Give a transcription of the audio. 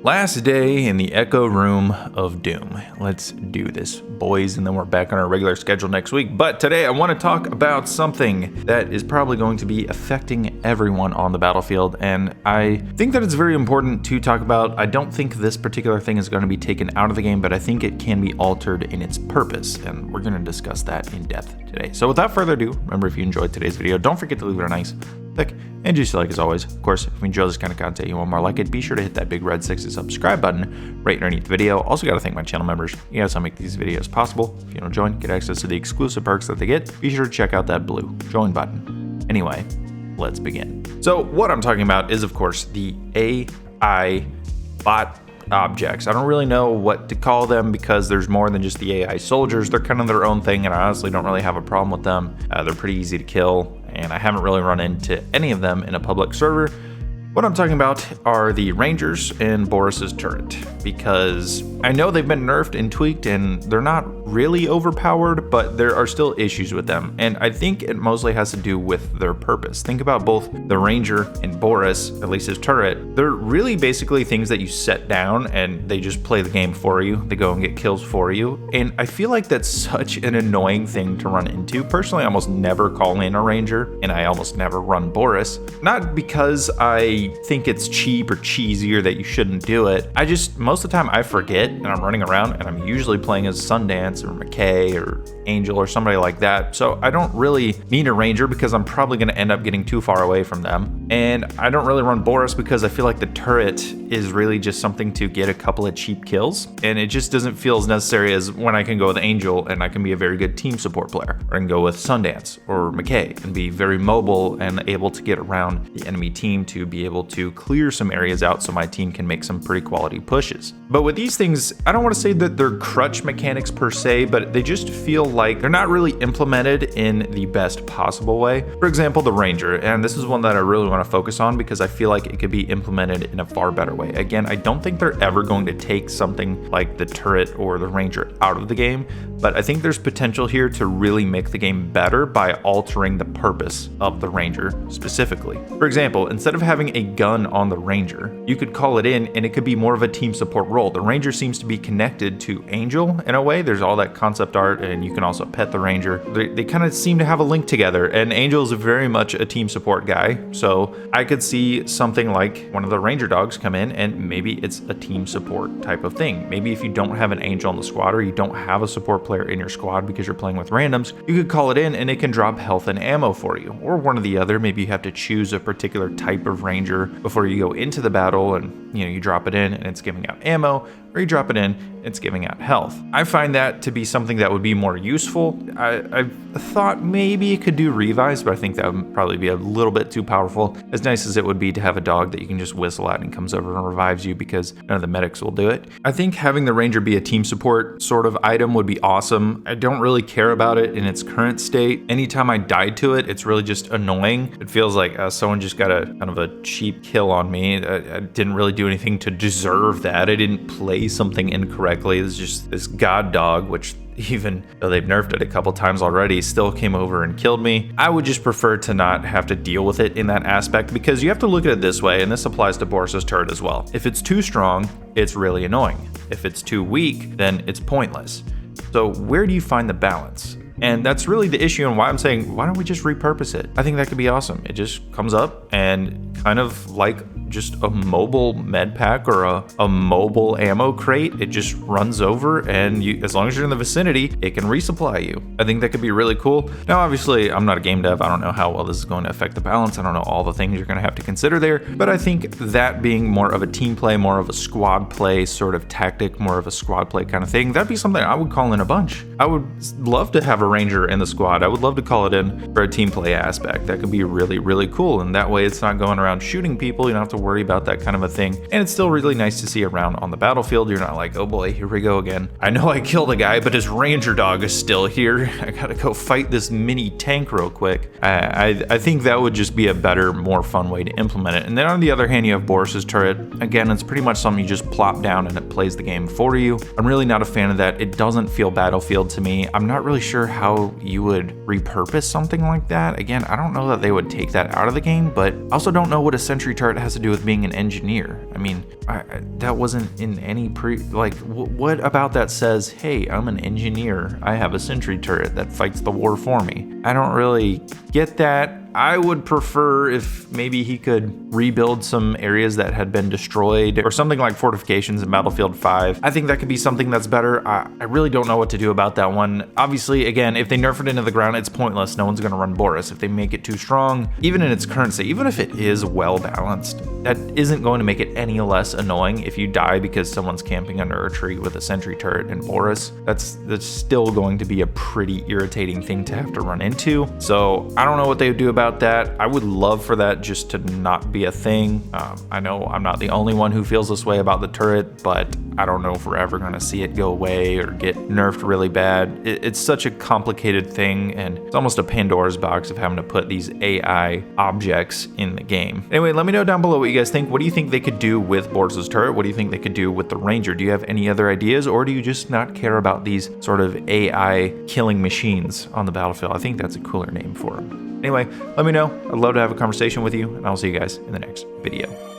Last day in the Echo Room of Doom. Let's do this, boys, and then we're back on our regular schedule next week. But today I want to talk about something that is probably going to be affecting everyone on the battlefield, and I think that it's very important to talk about. I don't think this particular thing is going to be taken out of the game, but I think it can be altered in its purpose, and we're going to discuss that in depth today. So without further ado, remember, if you enjoyed today's video, don't forget to leave it a nice click and juicy like as always. Of course, if you enjoy this kind of content, you want more like it, be sure to hit that big red 6 subscribe button right underneath the video. Also got to thank my channel members. You guys help make these videos possible. If you don't join, get access to the exclusive perks that they get. Be sure to check out that blue join button. Anyway, let's begin. So what I'm talking about is, of course, the AI bot objects. I don't really know what to call them because there's more than just the AI soldiers. They're kind of their own thing, and I honestly don't really have a problem with them. They're pretty easy to kill, and I haven't really run into any of them in a public server. What I'm talking about are the Rangers in Boris's turret, because I know they've been nerfed and tweaked and they're not really overpowered, but there are still issues with them. And I think it mostly has to do with their purpose. Think about both the Ranger and Boris, at least his turret. They're really basically things that you set down and they just play the game for you. They go and get kills for you. And I feel like that's such an annoying thing to run into. Personally, I almost never call in a Ranger and I almost never run Boris. Not because I think it's cheap or cheesy or that you shouldn't do it. I just, most of the time I forget and I'm running around and I'm usually playing as Sundance or McKay or Angel or somebody like that. So I don't really need a Ranger because I'm probably going to end up getting too far away from them. And I don't really run Boris because I feel like the turret is really just something to get a couple of cheap kills. And it just doesn't feel as necessary as when I can go with Angel and I can be a very good team support player. Or I can go with Sundance or McKay and be very mobile and able to get around the enemy team to be able to clear some areas out so my team can make some pretty quality pushes. But with these things, I don't want to say that they're crutch mechanics per se, but they just feel like they're not really implemented in the best possible way. For example, the Ranger, and this is one that I really want to focus on because I feel like it could be implemented in a far better way. Again, I don't think they're ever going to take something like the turret or the Ranger out of the game, but I think there's potential here to really make the game better by altering the purpose of the Ranger specifically. For example, instead of having a gun on the Ranger, you could call it in and it could be more of a team support role. The Ranger seems to be connected to Angel in a way. There's all that concept art and you can also pet the Ranger. They kind of seem to have a link together, and Angel is very much a team support guy. So I could see something like one of the Ranger dogs come in and maybe it's a team support type of thing. Maybe if you don't have an Angel on the squad or you don't have a support player in your squad because you're playing with randoms, you could call it in and it can drop health and ammo for you, or one or the other. Maybe you have to choose a particular type of Ranger before you go into the battle, and you drop it in and it's giving out ammo, or you drop it in, it's giving out health. I find that to be something that would be more useful. I thought maybe it could do revives, but I think that would probably be a little bit too powerful. As nice as it would be to have a dog that you can just whistle at and comes over and revives you because none of the medics will do it. I think having the Ranger be a team support sort of item would be awesome. I don't really care about it in its current state. Anytime I died to it, it's really just annoying. It feels like someone just got a kind of a cheap kill on me. I didn't really do anything to deserve that. I didn't play something incorrectly. It's just this god dog, which even though they've nerfed it a couple times already, still came over and killed me. I would just prefer to not have to deal with it in that aspect, because you have to look at it this way, and this applies to Boris's turret as well. If it's too strong, it's really annoying. If it's too weak, then it's pointless. So where do you find the balance? And that's really the issue, and why I'm saying, why don't we just repurpose it? I think that could be awesome. It just comes up and kind of like just a mobile med pack or a mobile ammo crate, it just runs over, and you, as long as you're in the vicinity, it can resupply you. I think that could be really cool. Now, obviously, I'm not a game dev. I don't know how well this is going to affect the balance. I don't know all the things you're going to have to consider there, but I think that being more of a team play, more of a squad play sort of tactic, more of a squad play kind of thing, that'd be something I would call in a bunch. I would love to have a Ranger in the squad. I would love to call it in for a team play aspect. That could be really, really cool, and that way it's not going around shooting people. You don't have to worry about that kind of a thing, and it's still really nice to see around on the battlefield. You're not like, oh boy, here we go again. I know I killed a guy, but his Ranger dog is still here. I gotta go fight this mini tank real quick. I think that would just be a better, more fun way to implement it. And then on the other hand, you have Boris's turret. Again, it's pretty much something you just plop down and it plays the game for you. I'm really not a fan of that. It doesn't feel Battlefield to me. I'm not really sure how you would repurpose something like that. Again, I don't know that they would take that out of the game, but I also don't know what a sentry turret has to do with being an engineer. I mean, that wasn't in any what about that says, hey, I'm an engineer, I have a sentry turret that fights the war for me? I don't really get that. I would prefer if maybe he could rebuild some areas that had been destroyed or something like fortifications in Battlefield 5. I think that could be something that's better. I really don't know what to do about that one. Obviously, again, if they nerf it into the ground, it's pointless. No one's going to run Boris. If they make it too strong, even in its current state, even if it is well balanced, that isn't going to make it any less annoying if you die because someone's camping under a tree with a sentry turret and Boris. That's still going to be a pretty irritating thing to have to run into. So I don't know what they would do about that. I would love for that just to not be a thing. I know I'm not the only one who feels this way about the turret, but I don't know if we're ever going to see it go away or get nerfed really bad. It's such a complicated thing, and it's almost a Pandora's box of having to put these AI objects in the game. Anyway, let me know down below what you guys think. What do you think they could do with Boris's turret? What do you think they could do with the Ranger? Do you have any other ideas, or do you just not care about these sort of AI killing machines on the battlefield? I think that's a cooler name for them. Anyway, let me know. I'd love to have a conversation with you, and I'll see you guys in the next video.